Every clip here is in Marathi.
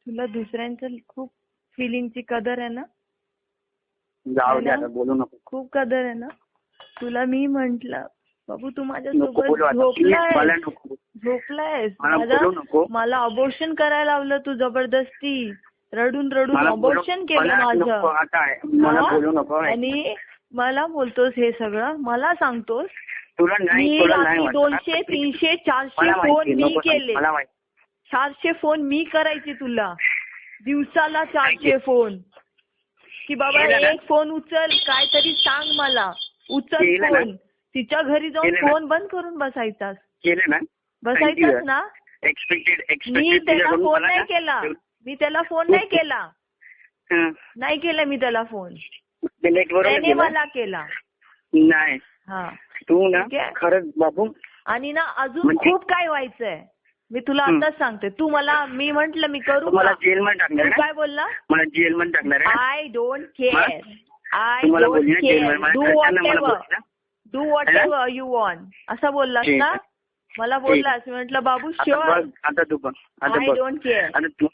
तुला दुसऱ्यांच्या खूप फिलिंगची कदर आहे ना? जाऊ दे आता, बोलू नको. खूप कदर आहे ना तुला. मी म्हंटल बाबू तू नको माझ्यासोबत बोलू आता. Please, मला नको. झोपलायस. मला बोलू नको. मला अबॉर्शन करायला लावलं तू जबरदस्ती. रडून रडून अबॉर्शन केलं माझं. मला बोलू नको. आणि मला बोलतोस हे सगळं, मला सांगतोस. तुला नाही, तुला नाही 200, 300, 400 फोन मी केले. 400 फोन मी करायचे तुला दिवसाला. 400 फोन की बाबा एक फोन उचल, काहीतरी सांग मला. उचल फोन. तिच्या घरी जाऊन फोन बंद करून बसायचास. बसायचास ना. मी त्याला फोन नाही केला. नाही केला मी त्याला फोन. त्याने मला केला. नाही तू ना खरंच बाबू. आणि ना अजून खूप काय व्हायचंय. मी तुला आताच सांगते. तू मला, मी म्हंटल मी करू. मला जेलमध्ये टाकणार. काय बोलला? मला जेलमध्ये टाकणार. I don't care. Do what ever you want असं बोललास ना. मला बोललास. मी म्हटलं बाबू शुअर. आता तू पण आय डोंट केअर. आता तू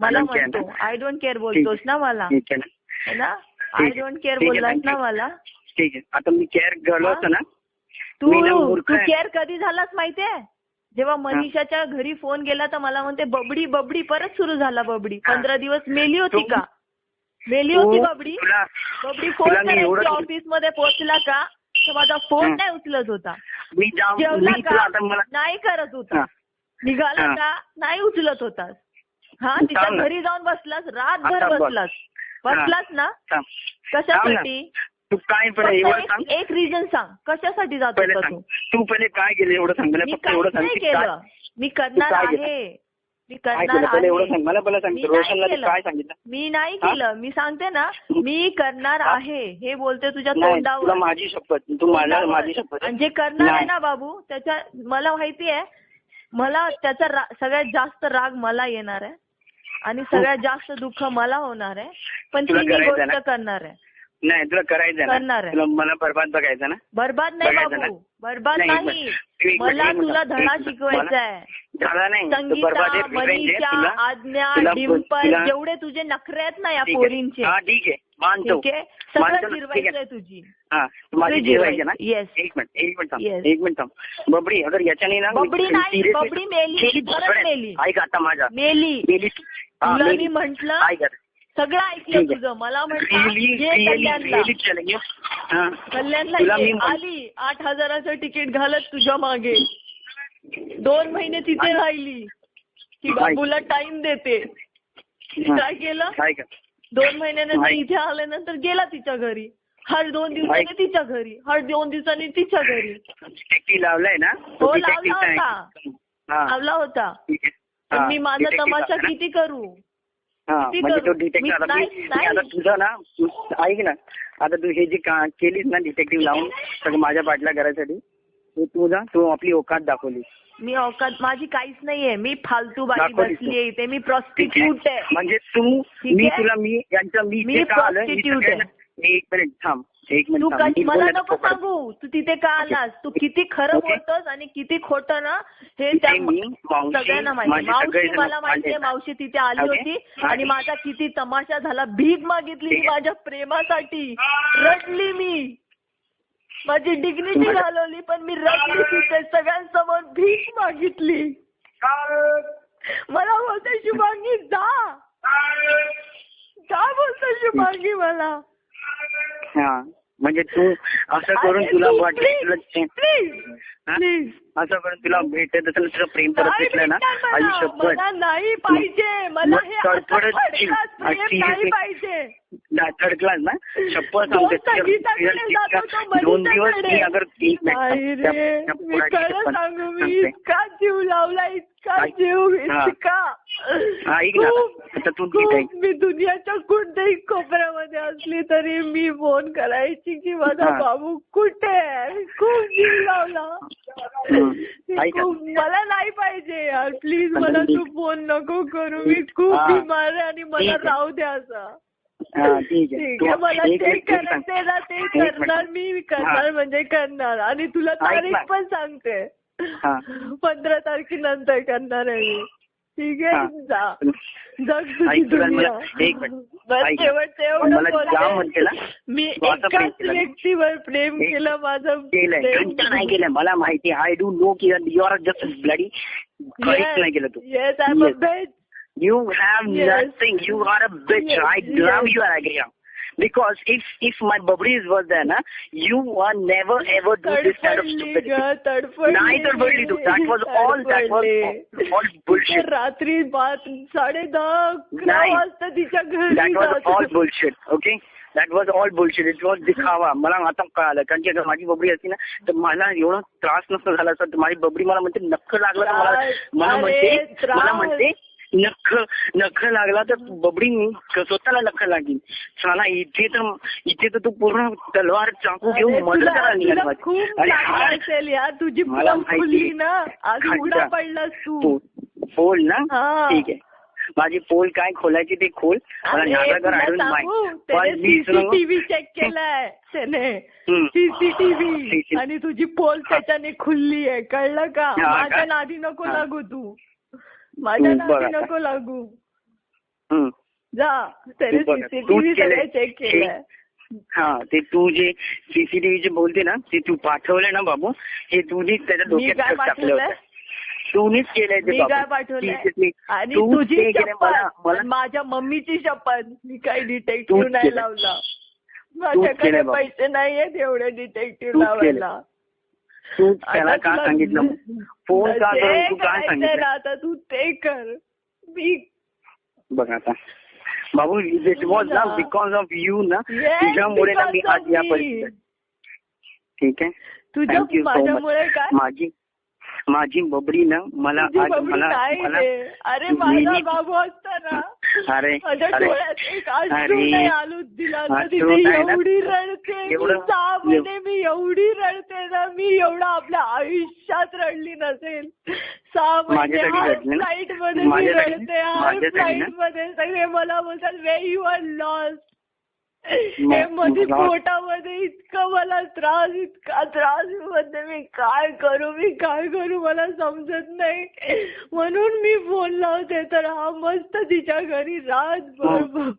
मला म्हणतो आय डोंट केअर बोलतोस ना मला. है ना. आय डोंट केअर बोललास ना मला. ठीक आहे. आता मी केअर झालो असतो ना. तू केअर कधी झालास माहितीये? जेव्हा मनीषाच्या घरी फोन गेला तर मला म्हणते बबडी बबडी. परत सुरू झाला बबडी. 15 दिवस मेली होती का? मेली होती बबडी. बबडी फोन करायची ऑफिस मध्ये पोहोचला का तर माझा फोन नाही उचलत होता. जेवला का नाही करत होता. निघाला का नाही उचलत होतास. तिच्या घरी जाऊन बसलास. रातभर बसलास ना. कशासाठी? तू काय एक रिझन सांग. कशासाठी जात होता तू? तू पहिले काय केलं एवढं सांग मला. फक्त एवढं सांग. केलं मी करणार आहे. मला पहिला सांग. रोशनला काय सांगितलं? मी नाही केलं. मी सांगते ना मी करणार आहे हे बोलते तुझ्या तोंडावर. माझी शपथ. तू मला माझी शपथ. आणि जे करणार आहे ना बाबू त्याच्या मला माहिती आहे. मला त्याचा सगळ्यात जास्त राग मला येणार आहे आणि सगळ्यात जास्त दुःख मला होणार आहे. पण ती मी गोष्ट करणार आहे. नाही तुला करायचं ना. तुला मला बरबाद बघायचं ना. बरबाद नाही बाबू. बरबाद नाही. मला तुला धडा शिकवायचा आहे. धडा नाही. संगीता, मनीषा, आज्ञा, डिंपल जेवढे तुझे नखरे आहेत ना या पोरींचे. ठीक आहे मानतो. सगळं जिरवायचंय तुझी. माझी जिरवायची ना. येस. एक मिनिट थांब. बबडी अगर याच्याने ना. बबडी नाही. बबडी मेली. परत मेली. ऐक आता माझा. मेली. तुला मी म्हंटल सगळं ऐकलं तुझं. मला म्हटलं कल्याणला आली 8,000चं तिकीट घालत तुझ्या मागे. 2 महिने तिथे राहिली की बाबूला टाइम देते. काय केलं? 2 महिन्यानंतर इथे आल्यानंतर गेला तिच्या घरी. हर 2 दिवसांनी तिच्या घरी. हर 2 दिवसांनी तिच्या घरी. लावलाय ना. हो लावला होता. मी माझा तमाशा किती करू. म्हणजे तो डिटेक्टिव्ह आता तुझं ना. ऐक ना. आता तू हे जी केलीस ना डिटेक्टिव्ह लावून सगळं माझ्या पाठला करायसाठी. तू आपली औकात दाखवलीस. मी औकात माझी काहीच नाहीये. मी फालतू बाई बसलीये इथे. मी प्रॉस्टिट्यूट आहे. म्हणजे तू मी प्रॉस्टिट्यूट आहे. एक मिनिट थांब. तू मला नको सांगू तू तिथे का आलास. तू किती खरं बोलतोस आणि किती खोटं ना हे सगळ्यांना माहिती. मावशी मला माहितीये. मावशी तिथे आली होती आणि माझा किती तमाशा झाला. भीक मागितली माझ्या प्रेमासाठी. रडली मी. माझी डिग्निटी घालवली पण मी रडली तिथे सगळ्यांसमोर. भीक मागितली. मला बोलते शुभांगी जा. का बोलतो शुभांगी मला. म्हणजे तू असं करून तुला वाटलं असं करून तुला भेटत असेल तुला प्रेम करत भेटलं ना. आयुष्यभर नाही पाहिजे. मला हे पाहिजे. थर्ड ना. शपथ सांगते 2 दिवस मी अगर खरं सांगू मी इतका जीव लावला. इतका जीव. इतका ऐक ना. आता तू मी दुनियाच्या कोणत्याही कोपऱ्यामध्ये असली तरी मी फोन करायची की माझा बाबू कुठे आहे. खूप जीव लावला. मला नाही पाहिजे यार. प्लीज मला तू फोन नको करू. मी खूप बिमार आहे आणि मला राहू द्या असं. ठीक आहे. मला ते करायचंय ना ते करणार. मी करणार म्हणजे करणार. आणि तुला तारीख पण सांगते. 15 तारखेनंतर करणार आहे मी. ठीक आहे, जा जग तुझी ऐक तुला दुनिया. एक मिनिट बस ऐक. शेवटचं एवढं मला जाम म्हणते ना बोलते, मी तू असं प्रेम एकाच केलं. व्यक्तीवर प्रेम केलं, माझं केलंय प्रेम घंटा नाही केलंय मला माहिती. आय डू नो की यू आर जस्ट ब्लडी. काहीच नाही केलं तू. Yes I am a best. You have Yes. nothing. You are a bitch. Yes. I love you, Agria. Because if my Babris was there, na, you are never ever do this kind of stupidity. तडफडली नाही तडफडली तू. That was all bullshit. रात्री 10:30 नाही. वाजता तिच्या घरी That was जातो. all bullshit. Okay. That was all bullshit. It was दिखावा. मला आता कळालं कारण की अगर माझी बबडी असती ना तर मला एवढा त्रास नसता झाला असता. माझी बबडी मला म्हणते नख लागला तर मला म्हणते नख लागला तर बबडी स्वतःला नख लागेल. साला इथे तर तू पूर्ण तलवार चाकू घेऊन मदत करायला निघाली. खूप लागलं असेल यार, तुझी पोल फुलली ना, आज उघडा पडलास तू. पोल ना, ठीक आहे. माझी पोल काय खोलायची ते खोल. मला नागागर आढळून माहिती. सीसीटीव्ही चेक केलाय त्याने, सीसीटीव्ही, आणि तुझी पोल त्याच्याने खुलली आहे, कळलं का? माझ्या नादी नको लागू तू, माझ्या नादी नको लागू. जा, त्याने सीसीटीव्ही सगळे चेक केलंय. हा, ते तू जे सीसीटीव्ही जे बोलते ना ते तू पाठवलंय ना बाबू, हे तुझी त्याच्या डोक्यात टाकलं होतं. तूच केलंय ते. मी काय पाठवलंय? आणि तुझी शपथ, माझ्या मम्मीची शपथ, मी काही डिटेक्टिव्ह नाही लावला. माझ्याकडे पैसे नाहीयेत एवढे डिटेक्टिव्ह लावायला. तू त्याला का सांगितलं? फोन का करून तू काय सांगितलं? आता तू ते कर. मी बघ आता बाबू, इट वॉज ना बिकॉज ऑफ यू ना, तुझ्यामुळे ना मी आज या परिस्थितीत. ठीक आहे, तुझ्या माझ्यामुळे काय? माझी बबडी ना मला आज अरे माझा बाबू असता ना, अरे डोळ्यात एक अश्रू नाही आलू दिला तर तिथे एवढी रडते. 6 महिने मी एवढी रडते ना, मी एवढा आपल्या आयुष्यात रडली नसेल. 6 महिने फ्लाईट मध्ये मी रडते, फ्लाईट मध्ये सगळे मला बोलतात वे यू आर लॉस्ट. हे मध्ये पोटामध्ये इतका मला त्रास, इतका त्रास मध्ये मी काय करू मला समजत नाही. म्हणून मी फोन लावते. तर हा मस्त तिच्या घरी रातभर,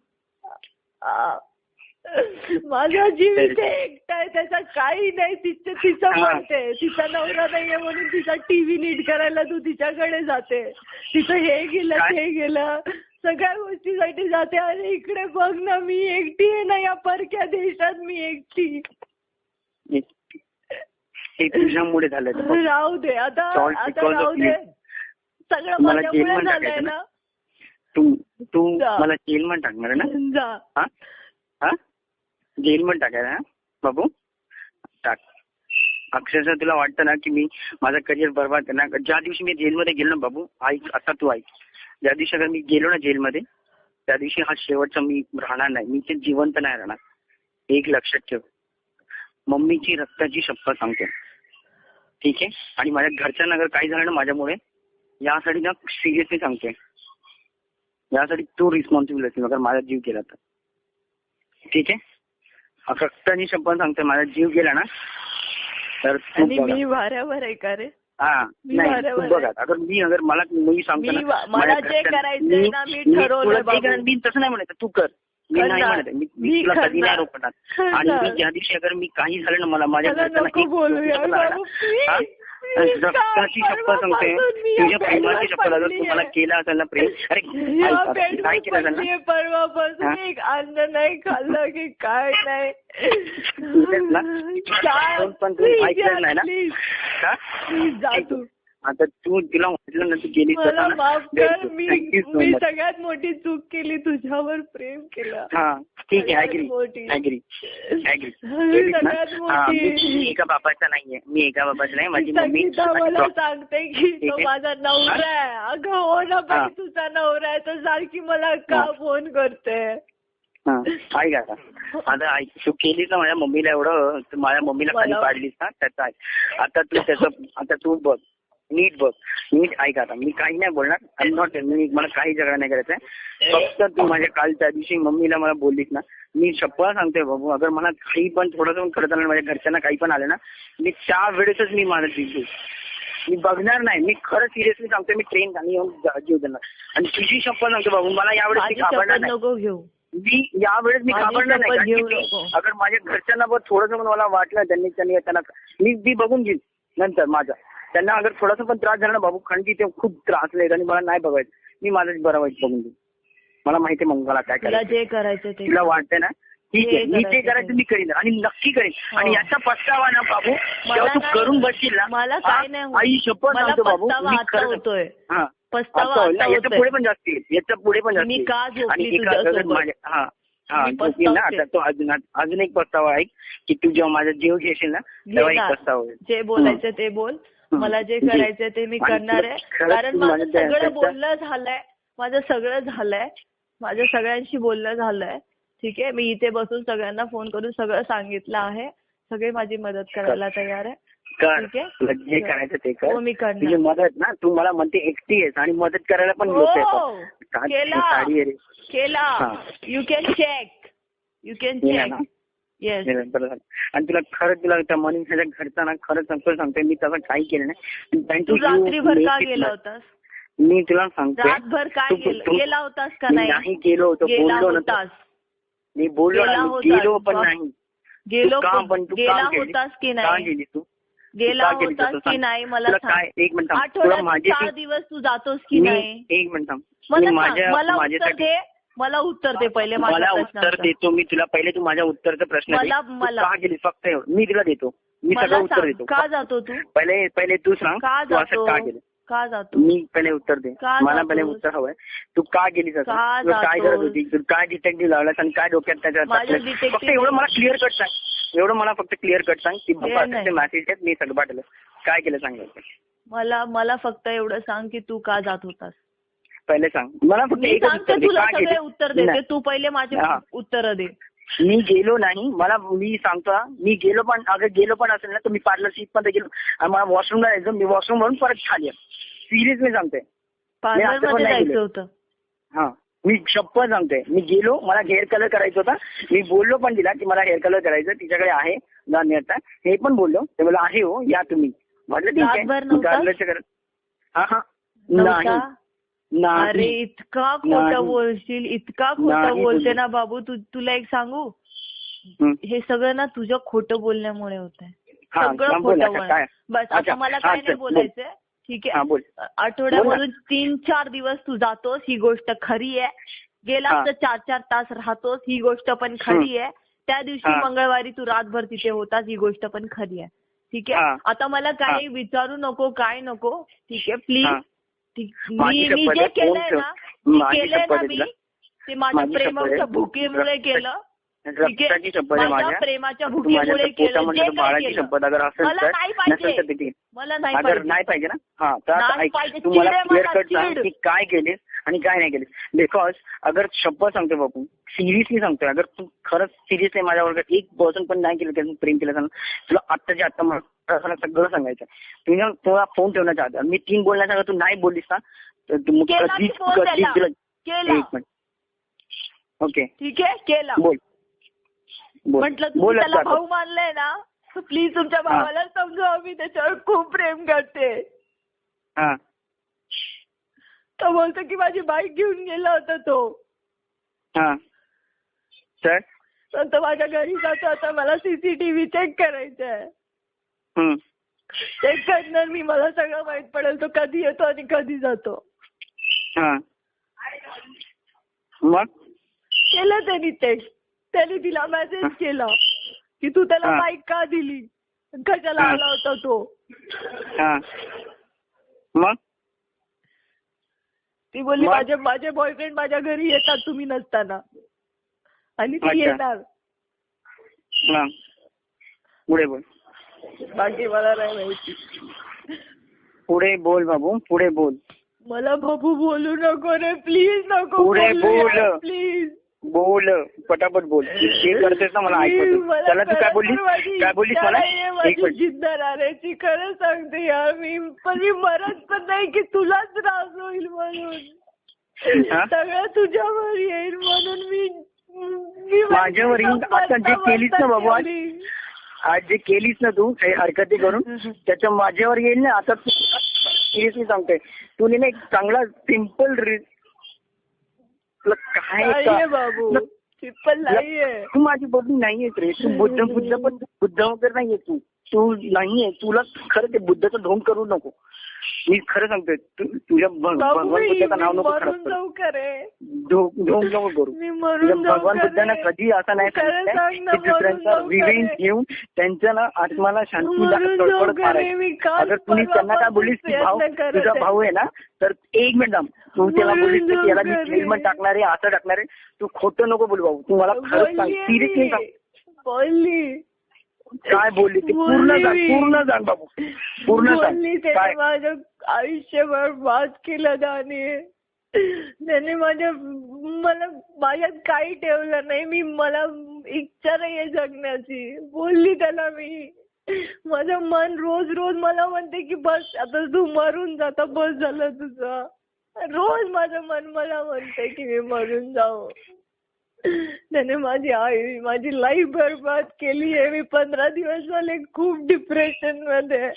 माझा जीव इथे एकटा आहे, त्याचा काही नाही. तिचं म्हणते तिचा नवरा नाहीये म्हणून तिचा टीव्ही नीट करायला तू तिच्याकडे जाते. तिचं हे गेलं ते गेलं, सगळ्या गोष्टीसाठी जाते. अरे इकडे बघ ना, मी एकटी आहे ना या परक्या देशात, मी एकटी. तुझ्यामुळे झालं. राहू दे आता राहू दे. सगळं माझ्यामुळे झालंय ना. तू मला जेलमध्ये टाकणार ना? जा, जेलमध्ये टाकायला बाबू टाक. अक्षरशः तुला वाटतं ना की मी माझं करिअर बर्बाद आहे ना? ज्या दिवशी मी जेलमध्ये गेलो ना बाबू, ऐक आता तू ऐक, ज्या दिवशी अगर मी गेलो ना जेलमध्ये, त्या दिवशी हा शेवटचा मी राहणार नाही. मी ते जिवंत नाही राहणार. एक लक्षात ठेव. मम्मीची रक्ताची शपथ सांगतो, ठीक आहे? आणि माझ्या घरच्यांना अगर काही झालं ना माझ्यामुळे, यासाठी ना सिरियसली सांगतोय, यासाठी तू रिस्पॉन्सिबल असेल अगर माझा जीव गेला तर. ठीक आहे? रक्ताची शपथ सांगतोय, माझा जीव गेला ना तर मी वाऱ्यावर आहे का रे? हा, नाही तू बघा. अगर मला सांगतो ना, मला जे करायचंय ना मी ठरवलं. मी तसं नाही म्हणत, तू कर. मी नाही म्हणत, मी तुला कधी नाही रोखणार. आणि मी ज्या दिवशी अगर मी काही झालं ना, मला माझ्या घरच्यांना रक्ताची शपथ सांगते, तुझ्या प्रेमाची शपथ. अगर तू मला केला असेल ना प्रेम, अरे काय केलं असेल ना, परवापासून एक अन्न नाही खाल्लं की काय नाही. पण तू ऐकलं नाही ना. जा तू आता तू तिला म्हटलं ना, तू गेली. मला माफ कर. मी सगळ्यात मोठी चूक केली, तुझ्यावर प्रेम केलं. हा ठीक आहे, ऍग्री. सगळ्यात मोठी. मी एका बाबाचा नाहीये, मी एका बाबाचा नाही. माझी मम्मी मला सांगते की तो माझा नवरा आहे. अगं हो ना बाई, तुझा नवरा आहे तर सारखी मला का फोन करते? ऐक आता ऐक, तू केलीस ना माझ्या मम्मीला एवढं, माझ्या मम्मीला खाली पाडलीस ना, त्याचं ऐक. आता तू बघ, नीट बघ, नीट ऐक. आता मी काही नाही बोलणार. आय एम नॉट, मला काही झगडा नाही करायचा आहे. फक्त तू माझ्या काल त्या दिवशी मम्मीला मला बोललीस ना, मी शपथ सांगतोय बाबू, अगर मला काही पण थोडंसं पण करत आलं, माझ्या घरच्यांना काही पण आलं ना, मी त्या वेळेसच मी माझं जीव घेऊ. मी बघणार नाही. मी खरं सिरियसली सांगतो, मी ट्रेन आणि येऊन जीव देणार. आणि तुझी शपथ सांगतो बाबू, मला यावेळेस मी घाबरणार नाही. नको घेऊ मी यावेळेस मी घाबरणार नाही. अगर माझ्या घरच्यांना थोडंसं पण मला वाटलं त्यांना मी बघून घेईन नंतर माझा. त्यांना अगर थोडासा पण त्रास झाला ना बाबू, कारण की ते खूप त्रासले आणि मला नाही बघायचं, मी माझं बरं वाईट बघून घेईन. मला माहिती आहे मग मला काय करायचं. जे करायचं ते तुला वाटतंय ना, ठीक आहे, मी जे करायचं मी करीन आणि नक्की करीन. आणि याचा पस्तावा ना बाबू जेव्हा तू करून बसशील ना, मला काय नाही, आई शपथ सांगतो बाबू, मी खरं होतोय. पस्तावा याच्या पुढे पण जास्त येईल, याच्या पुढे पण जास्त येईल. आणि एका आता तो अजून एक पस्तावा आहे की तू जेव्हा माझा जीव घेशील ना तेव्हा एक पस्तावा होईल. जे बोलायचं ते बोल, मला जे करायचं ते मी करणार आहे. कारण माझं सगळं बोलणं झालंय, माझं सगळं झालंय, माझं सगळ्यांशी बोलणं झालंय. ठीक आहे, मी इथे बसून सगळ्यांना फोन करून सगळं सांगितलं आहे. सगळे माझी मदत करायला तयार आहे. ठीक आहे, जे करायचं ते कर. मी करणार. तुझी मदत ना, तू मला म्हणते एकटी आहेस आणि मदत करायला पण लोक येतात. केला. You can check. येस. आणि तुला खरंच तुला त्या मनीषाच्या घरचा ना खरंच सांगतोय मी तसं काही केलं नाही. तू रात्रीभर का गेला होतास? मी तुला सांगतो रातभर काय गेला होतास का नाही? नाही गेलो होतो, बोललो होतास. मी बोललो गेलो पण नाही. गेला होतास की नाही? गेली तू गेला होतास की नाही मला सांग. एक मिनिट, आठवड्यात 4 दिवस तू जातोस की नाही? एक मिनिट, मला उत्तर दे पहिले. मला उत्तर देतो मी तुला. पहिले तू माझ्या उत्तरचा प्रश्न का गेली फक्त एवढं मी तुला देतो. मी सगळं उत्तर देतो. का जातो तू? पहिले तू सांग तू असं का गेली. का जातो? मी पहिले उत्तर दे. मला पहिले उत्तर हवंय. तू का गेली, तुला काय करत होती, तू काय डिटेक्टिव्ह लावलास आणि काय डोक्यात त्याच्यात. फक्त एवढं मला क्लिअर कट सांग. एवढं मला फक्त क्लिअर कट सांग की बाबा मेसेज आहेत, मी सगळं पाठवलं. काय केलं सांगायचं मला फक्त एवढं सांग की तू का जात होतास. पहिले सांग मला फक्त एकच उत्तर दे. तुला सगळे उत्तर देते, तू पहिले माझे उत्तर दे. मी गेलो नाही. मी सांगतो मी गेलो पण, अगर गेलो पण असेल ना तर मी पार्लर सीट मध्ये गेलो आणि मला वॉशरूमला जायचं. मी वॉशरूम म्हणून परत खाली सिरियस मी सांगतोय. पार्लरमध्ये जायचं होतं. हा, मी शपथ सांगतोय. मी गेलो, मला हेअर कलर करायचा होता. मी बोललो पण तिला की मला हेअर कलर करायचं, तिच्याकडे आहे जाण्याचा हे पण बोललो. ते मला आहे हो, या तुम्ही. म्हटलं ठीक आहे. हा नाही. अरे इतका खोटं बोलशील, इतका खोटं बोलते ना बाबू. तुला एक सांगू, हे सगळं ना तुझ्या खोटं बोलण्यामुळे होत आहे. सगळं खोटं. बस आता मला काय नाही बोलायचंय. ठीक आहे, आठवड्यामधून 3-4 दिवस तू जातोस, ही गोष्ट खरी आहे. गेला तर 4-4 तास राहतोस, ही गोष्ट पण खरी आहे. त्या दिवशी मंगळवारी तू रातभर तिथे होतास, ही गोष्ट पण खरी आहे. ठीक आहे, आता मला काही विचारू नको, काय नको. ठीक आहे, प्लीज. मी जे केलंय ना, मी ते माझ्या प्रेमाच्या भुकेमुळे केलं. माझ्या प्रेमाच्या भुकेमुळे केलं. जे काही केलं मला नाही पाहिजे, मला नाही पाहिजे ना. हा, तर तू मला क्लिअर कट सांग की काय केलीस आणि काय नाही केलीस. बिकॉज अगर शपथ सांगतोय बापू, सिरियसली सांगतोय, अगर तू खरंच सिरियसली माझ्यावर 1% पण नाही केलं त्याचं प्रेम केलं तुला आत्ताच्या आत्ता मला सगळं सांगायचं. तुला फोन ठेवण्याच्या आधी मी 3 बोलण्याच्या आधी तू नाही बोललीस ना तर तू एक मिनिट. ओके, ठीक आहे, केला. बोल. म्हटलं तुम्ही त्याला भाऊ मानलंय ना, प्लीज तुमच्या भावाला समजावा, मी त्याच्यावर खूप प्रेम करते. तो बोलतो की माझी बाईक घेऊन गेला होता तो. तर माझ्या घरी जातो. आता मला सीसीटीव्ही चेक करायचंय. चेक करणार मी, मला सगळं माहित पडेल तो कधी येतो आणि कधी जातो. मग केलं त्यांनी चेक. त्याने तिला मेसेज केला की तू त्याला बाईक का दिली, कशाला आला होता तो. मग ती बोलली माझे बॉयफ्रेंड माझ्या घरी येतात तुम्ही नसताना आणि ती येणार. पुढे बोल. बाकी मला नाही माहिती. पुढे बोल बाबू, पुढे बोल. मला बाबू बोलू नको रे, प्लीज नको. पुढे बोल, प्लीज बोल, पटापट बोल. जे करतेस ना मला ऐकतो. त्याला तू काय बोललीस मला? माझी जिद्द राहण्याची खरं सांगते यार. मी मरत पण नाही की तुलाच त्रास होईल म्हणून. सगळं तुझ्यावर येईल म्हणून मी माझ्यावर येईल. आता जे केलीस ना बाबू, आज जे केलीस ना तू काही हरकती करून त्याच्या माझ्यावर येईल ना. आता तू सिरियसली सांगतोय तू नाही एक चांगला सिम्पल तुला काय नाहीये बाबू, सिम्पल नाहीये. तू माझी बबली नाहीयेस रे. तू बुद्ध वगैरे नाहीये. तू नाहीये. तुला खरं ते बुद्धाचं ढोंग करू नको. मी खरं सांगतोय तुझ्या भगवान बुद्धाचं नाव नको खराब ढोंग नको करू. तुझ्या भगवान बुद्धांना कधी असं नाही सांगितलं की दुसऱ्यांचा रिव्हेंज घेऊन त्यांच्या ना आत्माला शांती तडफड करायची. अगर तुम्ही त्यांना काय बोललीस की तुझा भाऊ आहे ना तर एक मिनिट तू त्याला बोललीस की त्याला मी जेलमध्ये टाकणार आहे असं टाकणार आहे. तू खोटं नको बोलू भाऊ. तू मला खरंच सांग सिरियसली सांग बोलली काय बोलली ते पूर्ण सांग बाबू. पूर्ण सांग काय. माझं आयुष्यभर वाद केलं त्याने मला माझ्यात काही ठेवलं नाही. मला इच्छा नाहीये जगण्याची. बोलली त्याला मी. माझं मन रोज मला म्हणते की बस आता तू मरून जाता बस झालं तुझं. रोज माझं मन मला म्हणते की मी मरून जाऊ. त्याने माझी लाईफ बरबाद केली आहे. मी 15 दिवस झाले खूप डिप्रेशन मध्ये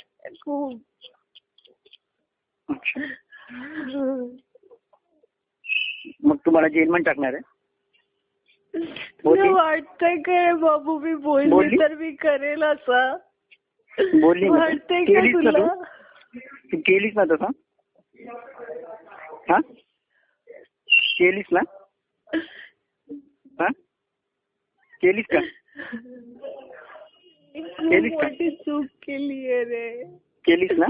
खूप. मग तुम्हाला जेलमध्ये टाकणार आहे? तुला वाटतंय काय बाबू मी बोलली तर मी करेल असं? बोलली वाटतंय का तुला? तू केलीस ना तसं? हा केलीस ना? हा केलीस का? मोठी चूक केली आहे रे. केलीस ना?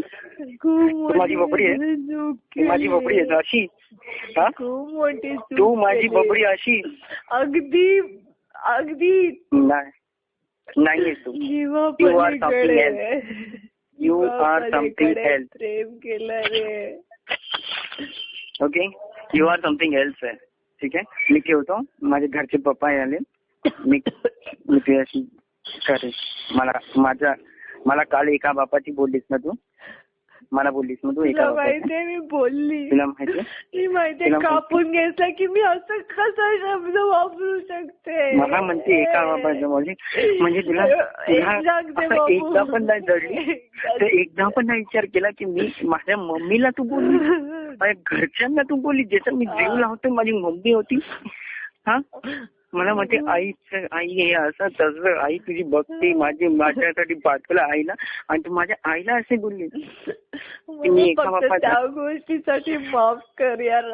खूप माझी बबडी आहे. माझी बबडी आहे अशी. हा खूप मोठी चूक. तू माझी बबडी अशी अगदी नाहीये तू. You are something else. You are something else. प्रेम केलं रे. Okay you are something else आहे. ठीक आहे मी ठेवतो. माझे घरचे पप्पा आले. मी तुझ्याशी करेन. मला काल एका बापाची बोललीस ना तू. मला बोललीस ना तू एका माहितीये मी बोलली. तुला माहितीये? मी माहितीये कापून घ्यायचं की मी असं कसा शब्द वापरू शकते. मला म्हणते एका बापाचं म्हणजे तुला एकदा पण नाही जडली तर एकदा पण नाही विचार केला की मी माझ्या मम्मीला तू बोलली माझ्या घरच्यांना तू बोलली ज्याचा मी जीव लावतोय माझी मम्मी होती. हा मला म्हणते आई हे असं तसं आई तुझी बघते माझ्यासाठी पाठवलं आईला आणि तू माझ्या आईला असे बोलली. मी एका बापाच्या त्या गोष्टीसाठी माफ कर यार.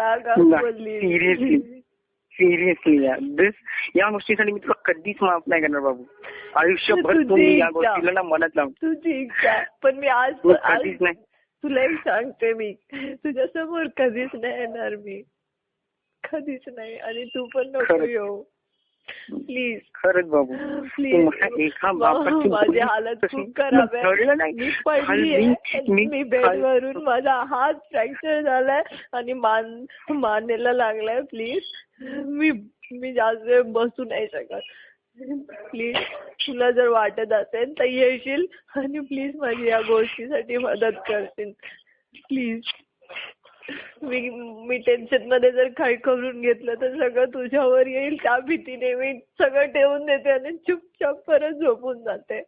सिरियसली यार या गोष्टीसाठी मी तुला कधीच माफ नाही करणार बाबू. आयुष्यभर तुम्ही या गोष्टीला ना मनात लावून. तुझी इच्छा पण मी आज कधीच नाही. तुला एक सांगते मी तुझ्यासमोर कधीच नाही येणार मी. कधीच नाही. आणि तू पण नको येऊ प्लीज. खरंच बाबू प्लीज. एका बापाची माझी हालत खूप खराब आहे. मी पडली मी बेडवरून माझा हात फ्रॅक्चर झालाय आणि मानेला लागलाय. प्लीज मी जास्त वेळ बसू नाही शकत. प्लीज तुला जर वाटत असेल तर येशील आणि प्लीज माझी या गोष्टीसाठी मदत करशील प्लीज. मी टेन्शन मध्ये जर काही करून घेतलं तर सगळं तुझ्यावर येईल त्या भीतीने मी सगळं ठेवून देते आणि चुपचाप परत झोपून जाते.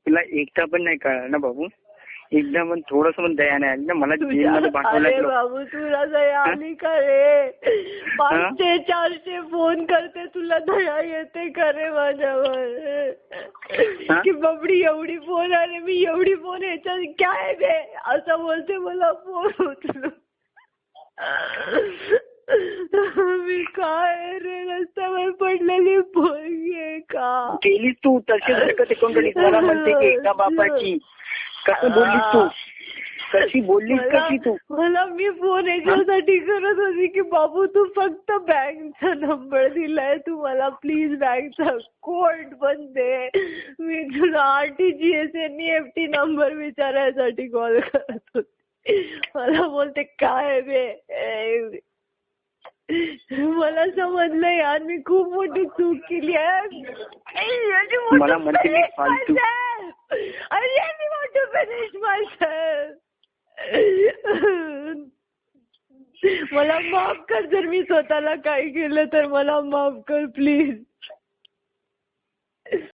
तुला एकदा पण नाही कळणार ना बाबू. एकदा पण थोडस पण दया नाही आली ना मला जेलमध्ये पाठवलं. बाबू तुला दया आली का रे? 500-400 फोन करते तुला दया येते का रे माझ्यावर? की बबडी एवढी फोन आले मी एवढी फोन याच्यात काय रे असं बोलते मला फोन उचलून. मी काय रे रस्त्यावर पडलेली पोरगी का? केलीस तू तशी हरकत कोण केलीस? मला म्हणते की एका बापाची कसं बोललीस तू? कशी बोललीस कशी तू? मला मी फोन याच्यासाठी करत होती की बाबू तू फक्त बँकचा नंबर दिलाय तू मला प्लीज बँकचा कोड पण दे. मी तुला RTGS NEFT नंबर विचारायसाठी कॉल करत होते. मला बोलते काय रे? मला समजलं यार मी खूप मोठी चूक केली आहे. मला म्हणते मी फालतू. I really want to finish myself. मला माफ कर, जर मी स्वतःला काही केलं तर मला माफ कर प्लीज.